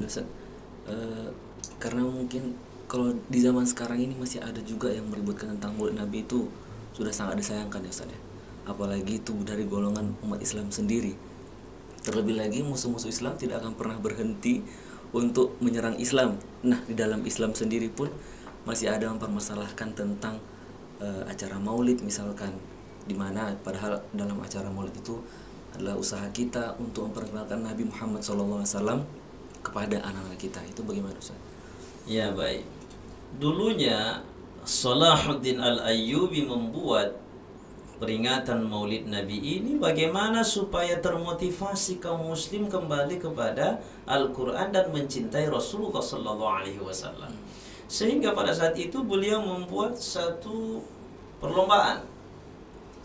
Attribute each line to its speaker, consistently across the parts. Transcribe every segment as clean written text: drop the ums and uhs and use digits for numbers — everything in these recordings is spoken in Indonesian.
Speaker 1: Ustaz. Eh, karena mungkin kalau di zaman sekarang ini masih ada juga yang meributkan tentang Maulid Nabi itu sudah sangat disayangkan ya Ustaz ya. Apalagi itu dari golongan umat Islam sendiri. Terlebih lagi musuh-musuh Islam tidak akan pernah berhenti untuk menyerang Islam. Nah, di dalam Islam sendiri pun masih ada mempermasalahkan tentang acara Maulid misalkan, di mana padahal dalam acara Maulid itu adalah usaha kita untuk memperkenalkan Nabi Muhammad SAW kepada anak-anak kita. Itu bagaimana Ustaz?
Speaker 2: Ya, baik. Dulunya Salahuddin Al-Ayyubi membuat peringatan Maulid Nabi ini bagaimana supaya termotivasi kaum muslim kembali kepada Al-Quran dan mencintai Rasulullah SAW. Sehingga pada saat itu beliau membuat satu perlombaan,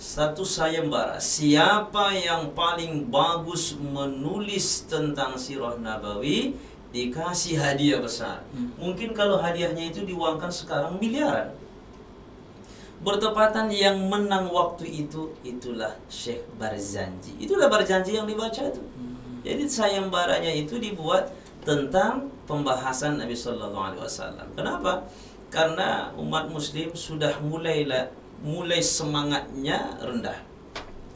Speaker 2: satu sayembara. Siapa yang paling bagus menulis tentang sirah Nabawi dikasih hadiah besar. Mungkin kalau hadiahnya itu diuangkan sekarang miliaran. Bertepatan yang menang waktu itu itulah Syekh Barzanji. Itulah Barzanji yang dibaca itu. Jadi sayembaranya itu dibuat tentang pembahasan Nabi Sallallahu Alaihi Wasallam. Kenapa? Karena umat Muslim sudah mulai semangatnya rendah.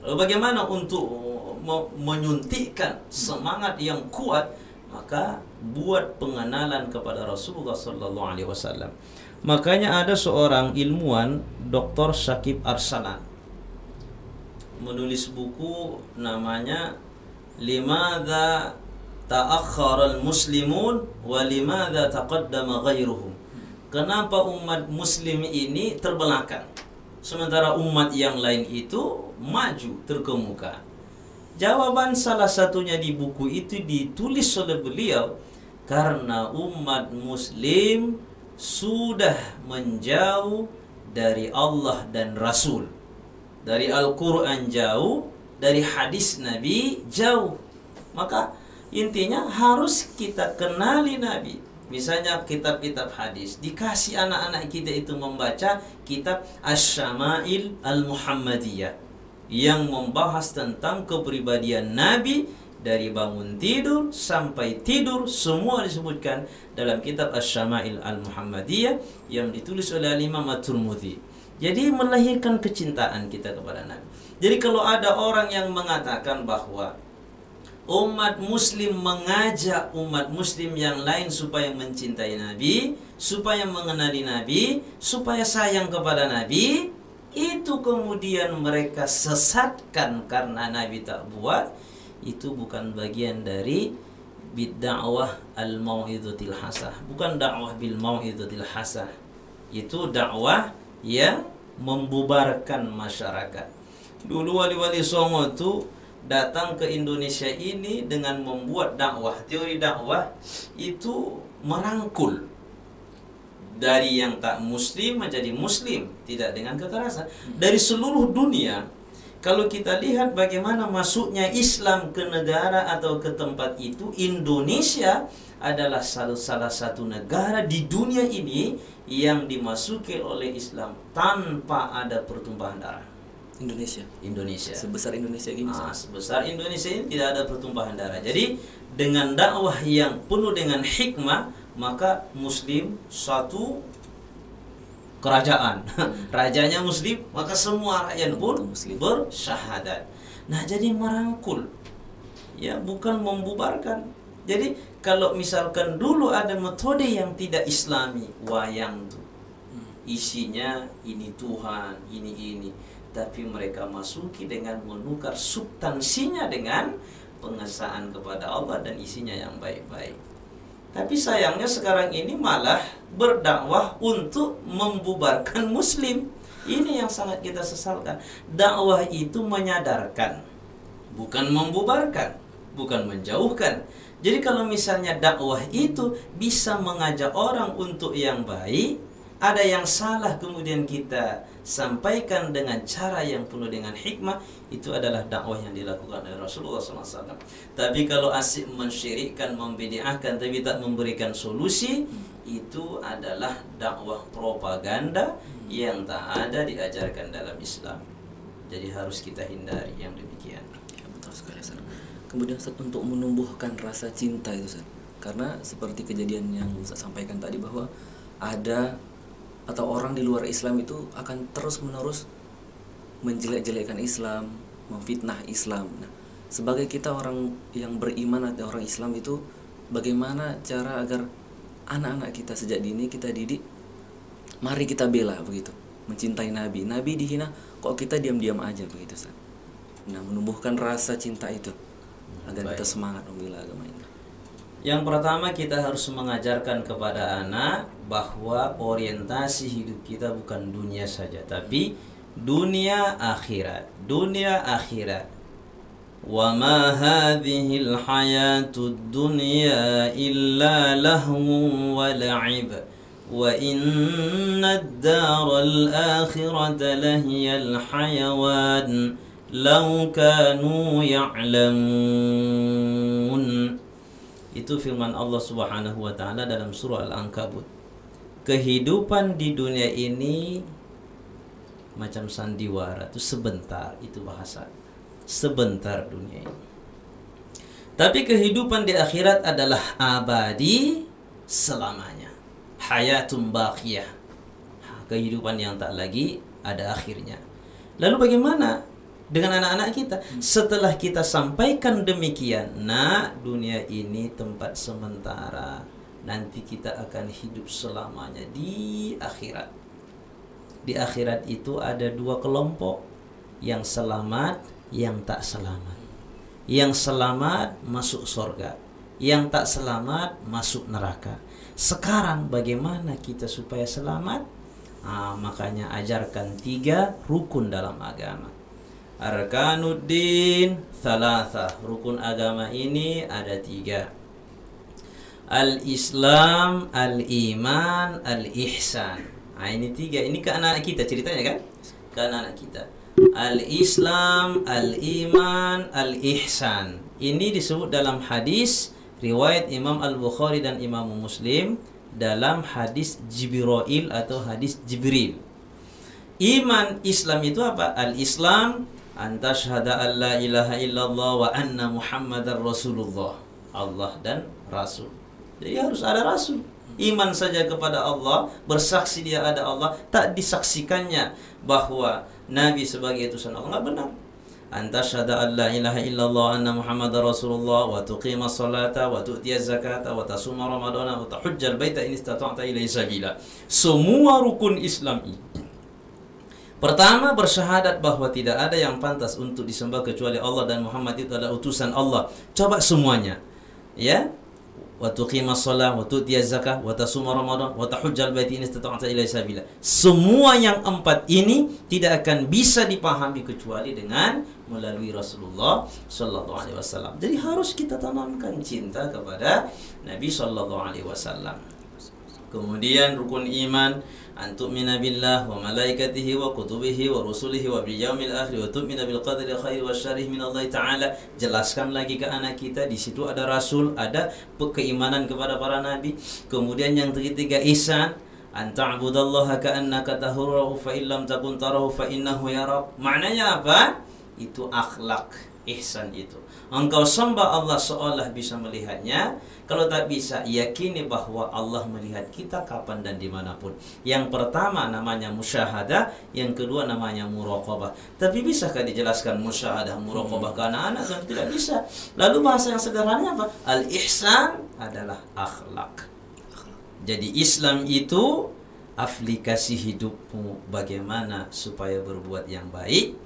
Speaker 2: Lalu bagaimana untuk menyuntikkan semangat yang kuat? Maka buat pengenalan kepada Rasulullah Sallallahu Alaihi Wasallam. Makanya ada seorang ilmuwan, Dr. Syakib Arsalan, menulis buku namanya Limadha Ta'akhkhara al-Muslimun wa limadha taqaddama ghairuhum. Kenapa umat muslim ini terbelakang sementara umat yang lain itu maju terkemuka? Jawaban salah satunya di buku itu ditulis oleh beliau karena umat muslim sudah menjauh dari Allah dan Rasul, dari Al-Quran jauh, dari hadis Nabi jauh. Maka intinya harus kita kenali Nabi. Misalnya kitab-kitab hadis, dikasih anak-anak kita itu membaca kitab Asy-Syama'il Al-Muhammadiyah yang membahas tentang kepribadian Nabi dari bangun tidur sampai tidur, semua disebutkan dalam kitab Asy-Syama'il Al-Muhammadiyah yang ditulis oleh Imam At-Tirmidzi. Jadi melahirkan kecintaan kita kepada Nabi. Jadi kalau ada orang yang mengatakan bahwa umat muslim mengajak umat muslim yang lain supaya mencintai Nabi, supaya mengenali Nabi, supaya sayang kepada Nabi, itu kemudian mereka sesatkan karena Nabi tak buat, itu bukan bagian dari bid'awah al-mau'izatil hasanah, bukan dakwah bil mau'izatil hasanah. Itu dakwah yang membubarkan masyarakat. Dulu wali-wali Songo itu datang ke Indonesia ini dengan membuat dakwah, teori dakwah itu merangkul dari yang tak muslim menjadi muslim, tidak dengan kekerasan. Dari seluruh dunia, kalau kita lihat bagaimana masuknya Islam ke negara atau ke tempat itu, Indonesia adalah salah satu negara di dunia ini yang dimasuki oleh Islam tanpa ada pertumpahan darah. Indonesia sebesar Indonesia gini, sebesar Indonesia ini tidak ada pertumpahan darah. Jadi dengan dakwah yang penuh dengan hikmah, maka muslim satu kerajaan, rajanya muslim, maka semua rakyat pun bersyahadat. Nah, jadi merangkul, ya, bukan membubarkan. Jadi kalau misalkan dulu ada metode yang tidak islami, wayang tuh isinya ini Tuhan, ini, tapi mereka masuki dengan menukar substansinya dengan pengesahan kepada Allah dan isinya yang baik-baik. Tapi sayangnya sekarang ini malah berdakwah untuk membubarkan muslim. Ini yang sangat kita sesalkan. Dakwah itu menyadarkan, bukan membubarkan, bukan menjauhkan. Jadi kalau misalnya dakwah itu bisa mengajak orang untuk yang baik, ada yang salah kemudian kita sampaikan dengan cara yang penuh dengan hikmah, itu adalah dakwah yang dilakukan oleh Rasulullah SAW. Tapi kalau asyik mensyirikkan, membid'ahkan tapi tak memberikan solusi, itu adalah dakwah propaganda yang tak ada diajarkan dalam Islam. Jadi harus kita hindari yang demikian.
Speaker 1: Ya, betul sekali Ustaz. Kemudian Ustaz, untuk menumbuhkan rasa cinta itu Ustaz, Karena seperti kejadian yang Ustaz sampaikan tadi, bahwa ada atau orang di luar Islam itu akan terus-menerus menjelek-jelekan Islam, memfitnah Islam. Nah, sebagai kita orang yang beriman atau orang Islam itu, bagaimana cara agar anak-anak kita sejak dini kita didik, mari kita bela begitu, mencintai Nabi. Nabi dihina, kok kita diam-diam aja begitu, Ustaz. Nah, menumbuhkan rasa cinta itu agar kita semangat membela agama ini.
Speaker 2: Yang pertama, kita harus mengajarkan kepada anak bahwa orientasi hidup kita bukan dunia saja, tapi dunia akhirat. Dunia akhirat. Wa ma hadhil hayatud dunya illa lahwun wa la'ib. Wa inna ad-daral akhirata lahiyal hayawan law kanu ya'lamun. Itu firman Allah Subhanahu wa taala dalam surah Al-Ankabut. Kehidupan di dunia ini macam sandiwara, itu sebentar, itu bahasa. Sebentar dunia ini. Tapi kehidupan di akhirat adalah abadi selamanya. Hayatun baqiyah. Kehidupan yang tak lagi ada akhirnya. Lalu bagaimana dengan anak-anak kita? Setelah kita sampaikan demikian, nah, dunia ini tempat sementara, nanti kita akan hidup selamanya di akhirat. Di akhirat itu ada dua kelompok, yang selamat, yang tak selamat. Yang selamat masuk surga, yang tak selamat masuk neraka. Sekarang bagaimana kita supaya selamat? Makanya ajarkan 3 rukun dalam agama. Arkanuddin thalatha. Rukun agama ini ada 3. Al-Islam, Al-Iman, Al-Ihsan. Ini 3. Ini ke anak-anak kita ceritanya kan? Ke anak-anak kita. Al-Islam, Al-Iman, Al-Ihsan. Ini disebut dalam hadis riwayat Imam Al-Bukhari dan Imam Muslim, dalam hadis Jibril atau hadis Jibril. Iman Islam itu apa? Al-Islam anta syahada an la ilaha illallah wa anna muhammadar rasulullah. Allah dan Rasul. Jadi harus ada Rasul. Iman saja kepada Allah, bersaksi dia ada Allah, tak disaksikannya bahwa Nabi sebagai utusan Allah, nggak benar. Anta syahada an la ilaha illallah wa anna muhammadar rasulullah wa tuqima salata wa tu'tiya zakata wa tasuma ramadana wa tahujjal baita in istata'ta ilaihi sabila. Semua rukun Islam ini, pertama, bersyahadat bahwa tidak ada yang pantas untuk disembah kecuali Allah dan Muhammad itu adalah utusan Allah. Coba semuanya. Ya. Wa tuqimas shalah wa tu'tiyaz zakah wa tasuma ramadan wa tahujjal baiti in istata'ta ilaihi sabila. Semua yang 4 ini tidak akan bisa dipahami kecuali dengan melalui Rasulullah sallallahu alaihi wasallam. Jadi harus kita tanamkan cinta kepada Nabi sallallahu alaihi wasallam. Kemudian rukun iman, antu'mina billah wa malaikatihi wa kutubihi wa rusulihi wa bil yaumil akhir wa tu'mina bil qadri khairi wa syarrihi min Allah taala. Jelaskan lagi ke anak kita, di situ ada rasul, ada keimanan kepada para nabi. Kemudian yang ketiga ihsan, an ta'budallaha ka'annaka tarahu fa illam takun tarahu fa innahu yarak. Maknanya apa? Itu akhlak ihsan itu. Engkau sembah Allah seolah bisa melihatnya. Kalau tak bisa, yakini bahwa Allah melihat kita kapan dan dimanapun. Yang pertama namanya musyahadah, yang kedua namanya muraqabah. Tapi bisakah dijelaskan musyahadah, muraqabah ke anak-anak? Kan tidak bisa. Lalu bahasa yang sederhananya apa? Al-ihsan adalah akhlak. Jadi Islam itu aplikasi hidupmu, bagaimana supaya berbuat yang baik.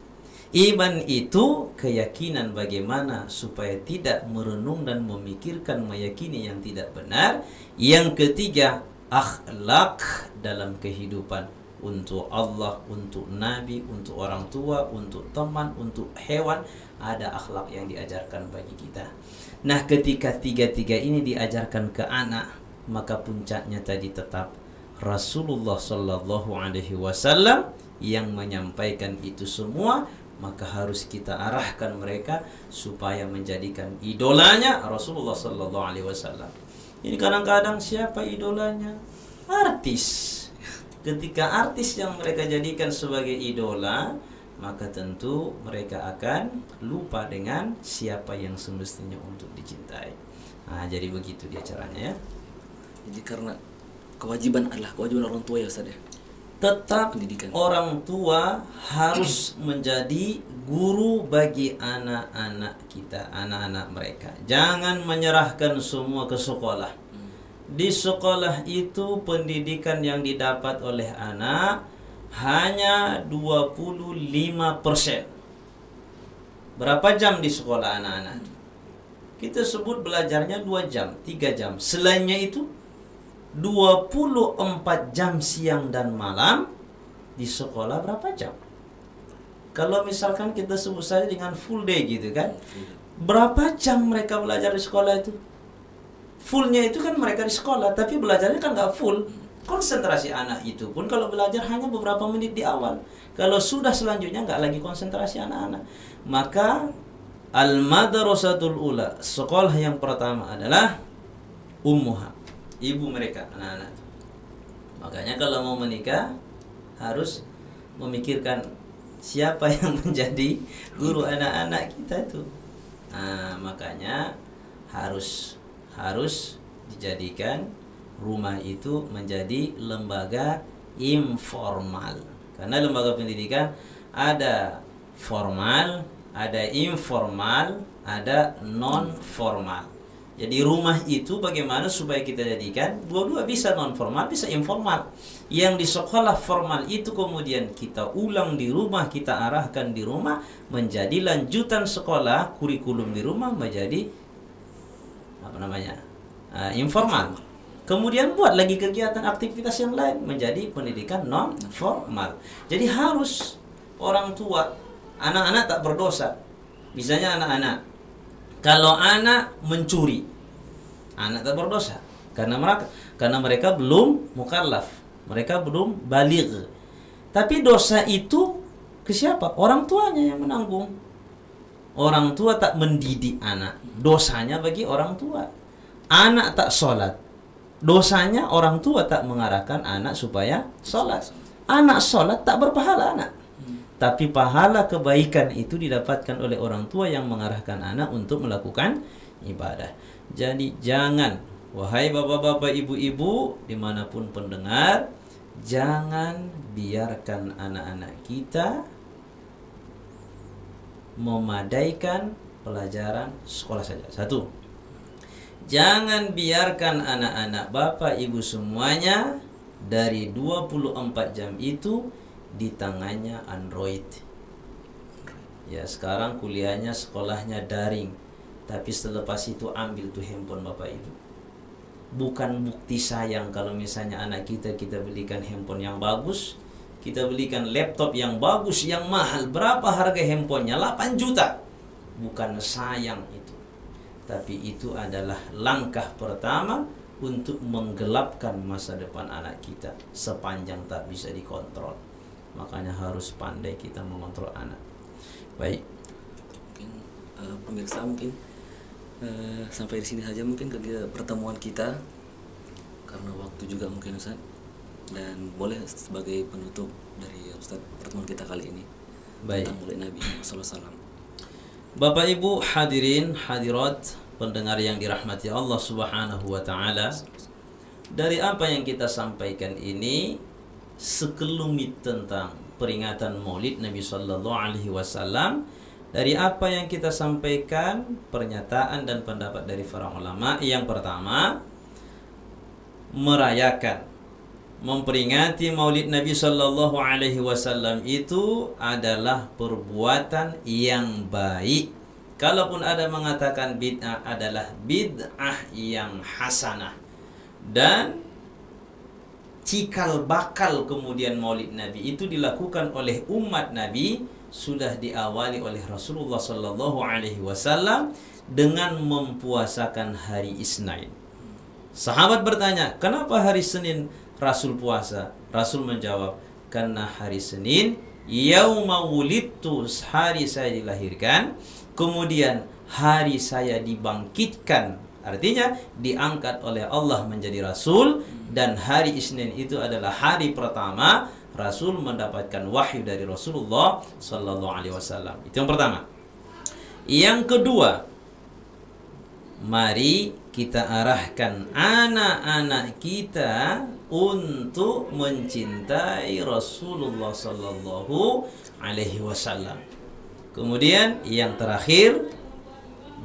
Speaker 2: Iman itu keyakinan bagaimana supaya tidak merenung dan memikirkan meyakini yang tidak benar. Yang ketiga, akhlak dalam kehidupan untuk Allah, untuk Nabi, untuk orang tua, untuk teman, untuk hewan. Ada akhlak yang diajarkan bagi kita. Nah, ketika 3 ini diajarkan ke anak, maka puncaknya tadi tetap Rasulullah Sallallahu Alaihi Wasallam yang menyampaikan itu semua. Maka harus kita arahkan mereka supaya menjadikan idolanya Rasulullah Sallallahu Alaihi Wasallam. Ini kadang-kadang siapa idolanya? Artis. Ketika artis yang mereka jadikan sebagai idola, maka tentu mereka akan lupa dengan siapa yang semestinya untuk dicintai. Nah, jadi begitu dia caranya ya.
Speaker 1: Jadi karena kewajiban orang tua ya Ustaz ya.
Speaker 2: Tetap
Speaker 1: Pendidikan.
Speaker 2: orang tua harus menjadi guru bagi anak-anak kita, anak-anak mereka. Jangan menyerahkan semua ke sekolah. Di sekolah itu pendidikan yang didapat oleh anak hanya 25%. Berapa jam di sekolah anak-anak? Kita sebut belajarnya 2 jam, 3 jam. Selainnya itu 24 jam siang dan malam. Di sekolah berapa jam? Kalau misalkan kita sebut saja dengan full day gitu kan, berapa jam mereka belajar di sekolah itu? Fullnya itu kan mereka di sekolah, tapi belajarnya kan nggak full. Konsentrasi anak itu pun kalau belajar hanya beberapa menit di awal. Kalau sudah selanjutnya nggak lagi konsentrasi anak-anak. Maka al-madrasatul ula, sekolah yang pertama adalah ummuha, ibu mereka, anak-anak. Makanya kalau mau menikah harus memikirkan siapa yang menjadi guru anak-anak kita itu. Nah, makanya harus dijadikan rumah itu menjadi lembaga informal. Karena lembaga pendidikan ada formal, ada informal, ada non formal. Jadi rumah itu bagaimana supaya kita jadikan dua-dua, bisa non formal, bisa informal. Yang di sekolah formal itu kemudian kita ulang di rumah, kita arahkan di rumah menjadi lanjutan sekolah, kurikulum di rumah menjadi informal. Kemudian buat lagi kegiatan aktivitas yang lain menjadi pendidikan non formal. Jadi harus orang tua, anak-anak tak berdosa. Misalnya anak-anak, kalau anak mencuri, anak tak berdosa karena mereka belum mukallaf, mereka belum baligh. Tapi dosa itu ke siapa? Orang tuanya yang menanggung. Orang tua tak mendidik anak, dosanya bagi orang tua. Anak tak sholat, dosanya orang tua tak mengarahkan anak supaya sholat. Anak sholat tak berpahala anak, tapi pahala kebaikan itu didapatkan oleh orang tua yang mengarahkan anak untuk melakukan ibadah. Jadi jangan, wahai bapak-bapak, ibu-ibu, dimanapun pendengar, jangan biarkan anak-anak kita memadaikan pelajaran sekolah saja. Satu, jangan biarkan anak-anak bapak ibu semuanya dari 24 jam itu di tangannya Android. Ya, sekarang kuliahnya, sekolahnya daring, tapi selepas itu ambil tuh handphone bapak ibu. Bukan bukti sayang kalau misalnya anak kita belikan handphone yang bagus, kita belikan laptop yang bagus, yang mahal. Berapa harga handphonenya? 8 juta. Bukan sayang itu, tapi itu adalah langkah pertama untuk menggelapkan masa depan anak kita sepanjang tak bisa dikontrol. Makanya harus pandai kita mengontrol anak. Baik.
Speaker 1: Mungkin pemirsa mungkin sampai di sini saja mungkin pertemuan kita, karena waktu juga mungkin Ustaz, dan boleh sebagai penutup dari Ustaz pertemuan kita kali ini.
Speaker 2: Baik.
Speaker 1: Tentang Maulid Nabi sallallahu alaihi wasallam.
Speaker 2: Bapak Ibu hadirin hadirat pendengar yang dirahmati Allah Subhanahu wa taala, dari apa yang kita sampaikan ini sekelumit tentang peringatan Maulid Nabi sallallahu alaihi wasallam. Dari apa yang kita sampaikan, pernyataan dan pendapat dari para ulama, yang pertama, merayakan, memperingati Maulid Nabi sallallahu alaihi wasallam itu adalah perbuatan yang baik. Kalaupun ada mengatakan bid'ah, adalah bid'ah yang hasanah. Dan cikal bakal kemudian Maulid Nabi itu dilakukan oleh umat Nabi sudah diawali oleh Rasulullah sallallahu alaihi wasallam dengan mempuasakan hari Isnin. Sahabat bertanya, "Kenapa hari Senin Rasul puasa?" Rasul menjawab, "Karena hari Senin yauma wulidtu, hari saya dilahirkan, kemudian hari saya dibangkitkan." Artinya diangkat oleh Allah menjadi Rasul, dan hari Isnin itu adalah hari pertama Rasul mendapatkan wahyu dari Rasulullah sallallahu alaihi wasallam. Itu yang pertama. Yang kedua, mari kita arahkan anak-anak kita untuk mencintai Rasulullah sallallahu alaihi wasallam. Kemudian yang terakhir,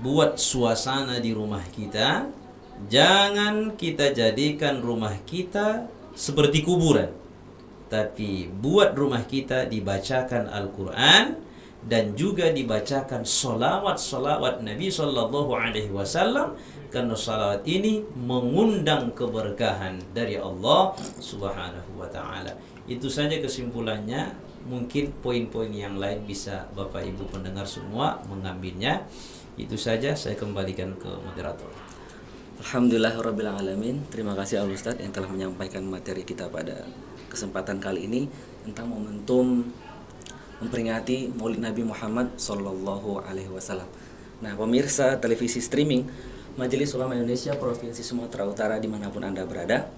Speaker 2: buat suasana di rumah kita, jangan kita jadikan rumah kita seperti kuburan, tapi buat rumah kita dibacakan Al-Quran dan juga dibacakan solawat-solawat Nabi Sallallahu Alaihi Wasallam, karena solawat ini mengundang keberkahan dari Allah Subhanahu Wa Taala. Itu saja kesimpulannya. Mungkin poin-poin yang lain bisa Bapak Ibu pendengar semua mengambilnya. Itu saja, saya kembalikan ke moderator.
Speaker 1: Alhamdulillahirabbil alamin. Terima kasih Al Ustadz yang telah menyampaikan materi kita pada kesempatan kali ini tentang momentum memperingati Maulid Nabi Muhammad Sallallahu Alaihi Wasallam. Nah, pemirsa televisi streaming Majelis Ulama Indonesia Provinsi Sumatera Utara dimanapun Anda berada,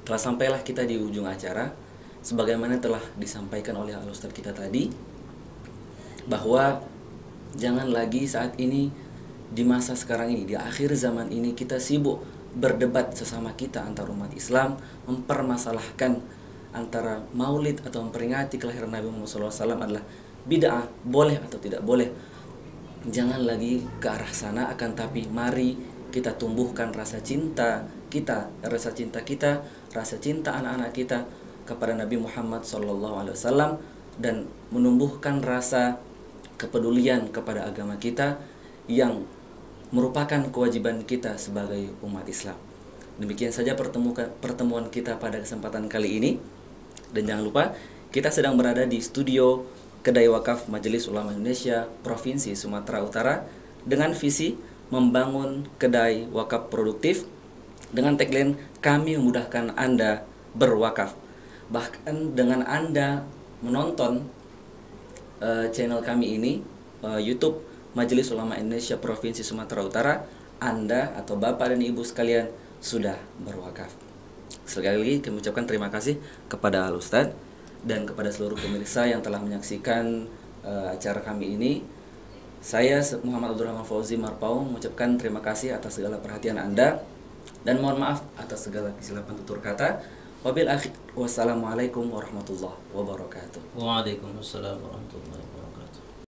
Speaker 1: telah sampailah kita di ujung acara. Sebagaimana telah disampaikan oleh Al Ustadz kita tadi, bahwa jangan lagi saat ini, di masa sekarang ini, di akhir zaman ini, kita sibuk berdebat sesama kita antar umat Islam, mempermasalahkan antara maulid atau memperingati kelahiran Nabi Muhammad SAW adalah bid'ah, boleh atau tidak boleh. Jangan lagi ke arah sana, akan tapi mari kita tumbuhkan rasa cinta kita, rasa cinta anak-anak kita kepada Nabi Muhammad SAW, dan menumbuhkan rasa kepedulian kepada agama kita yang merupakan kewajiban kita sebagai umat Islam. Demikian saja pertemuan kita pada kesempatan kali ini. Dan jangan lupa, kita sedang berada di studio Kedai Wakaf Majelis Ulama Indonesia Provinsi Sumatera Utara dengan visi membangun kedai wakaf produktif dengan tagline kami memudahkan Anda berwakaf. Bahkan dengan Anda menonton channel kami ini, YouTube Majelis Ulama Indonesia Provinsi Sumatera Utara, Anda atau Bapak dan Ibu sekalian sudah berwakaf. Sekali lagi kami ucapkan terima kasih kepada Al Ustadz dan kepada seluruh pemirsa yang telah menyaksikan acara kami ini. Saya Muhammad Abdurrahman Fauzi Marpau mengucapkan terima kasih atas segala perhatian Anda dan mohon maaf atas segala kesilapan tutur kata. Wassalamualaikum warahmatullahi wabarakatuh.
Speaker 2: Waalaikumsalam warahmatullahi wabarakatuh.